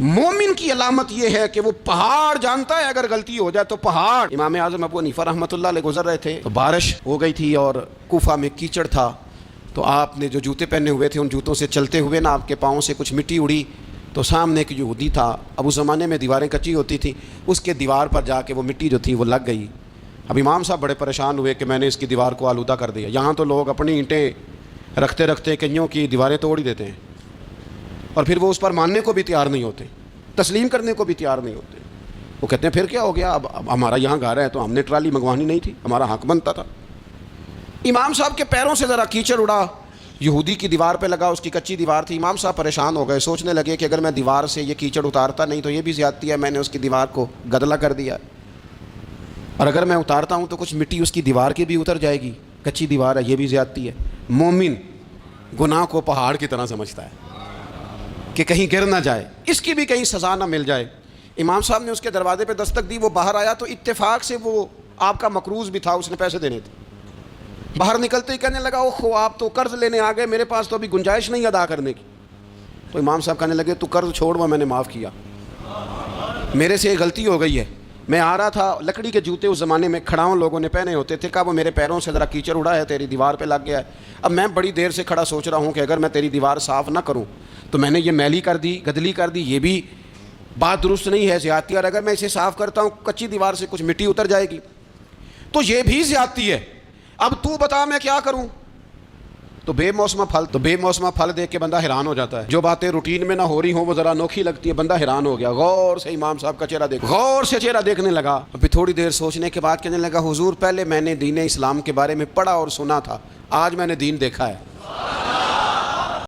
مومن کی علامت یہ ہے کہ وہ پہاڑ جانتا ہے اگر غلطی ہو جائے تو پہاڑ۔ امام اعظم ابو حنیفہ رحمۃ اللہ علیہ گزر رہے تھے تو بارش ہو گئی تھی اور کوفہ میں کیچڑ تھا، تو آپ نے جو جوتے پہنے ہوئے تھے ان جوتوں سے چلتے ہوئے نا آپ کے پاؤں سے کچھ مٹی اڑی، تو سامنے ایک یہودی تھا، اب اس زمانے میں دیواریں کچی ہوتی تھیں، اس کے دیوار پر جا کے وہ مٹی جو تھی وہ لگ گئی۔ اب امام صاحب بڑے پریشان ہوئے کہ میں نے اس کی دیوار کو آلودہ کر دیا۔ یہاں تو لوگ اپنی اینٹیں رکھتے رکھتے کئیوں کی دیواریں توڑ ہی دیتے ہیں، اور پھر وہ اس پر ماننے کو بھی تیار نہیں ہوتے، تسلیم کرنے کو بھی تیار نہیں ہوتے۔ وہ کہتے ہیں پھر کیا ہو گیا، اب ہمارا یہاں گھر ہے تو ہم نے ٹرالی منگوانی نہیں تھی، ہمارا حق بنتا تھا۔ امام صاحب کے پیروں سے ذرا کیچڑ اڑا، یہودی کی دیوار پہ لگا، اس کی کچی دیوار تھی۔ امام صاحب پریشان ہو گئے، سوچنے لگے کہ اگر میں دیوار سے یہ کیچڑ اتارتا نہیں تو یہ بھی زیادتی ہے، میں نے اس کی دیوار کو گدلا کر دیا، اور اگر میں اتارتا ہوں تو کچھ مٹی اس کی دیوار کی بھی اتر جائے گی، کچی دیوار ہے، یہ بھی زیادتی ہے۔ مومن گناہ کو پہاڑ کی طرح سمجھتا ہے کہ کہیں گر نہ جائے، اس کی بھی کہیں سزا نہ مل جائے۔ امام صاحب نے اس کے دروازے پہ دستک دی، وہ باہر آیا تو اتفاق سے وہ آپ کا مقروض بھی تھا، اس نے پیسے دینے تھے۔ باہر نکلتے ہی کہنے لگا اوہ آپ تو قرض لینے آ گئے، میرے پاس تو ابھی گنجائش نہیں ادا کرنے کی۔ تو امام صاحب کہنے لگے تو قرض چھوڑ، وہ میں نے معاف کیا، میرے سے ایک غلطی ہو گئی ہے۔ میں آ رہا تھا، لکڑی کے جوتے اس زمانے میں کھڑاؤں لوگوں نے پہنے ہوتے تھے، کہا وہ میرے پیروں سے ذرا کیچڑ اڑا ہے، تیری دیوار پہ لگ گیا ہے۔ اب میں بڑی دیر سے کھڑا سوچ رہا ہوں کہ اگر میں تیری دیوار صاف نہ کروں تو میں نے یہ میلی کر دی، گدلی کر دی، یہ بھی بات درست نہیں ہے، زیادتی، اور اگر میں اسے صاف کرتا ہوں کچی دیوار سے کچھ مٹی اتر جائے گی تو یہ بھی زیادتی ہے، اب تو بتا میں کیا کروں۔ تو بے موسمہ پھل دیکھ کے بندہ حیران ہو جاتا ہے، جو باتیں روٹین میں نہ ہو رہی ہوں وہ ذرا انوکھی لگتی ہے، بندہ حیران ہو گیا، غور سے امام صاحب کا چہرہ دیکھنے لگا۔ پھر تھوڑی دیر سوچنے کے بعد کہنے لگا حضور پہلے میں نے دین اسلام کے بارے میں پڑھا اور سنا تھا، آج میں نے دین دیکھا ہے۔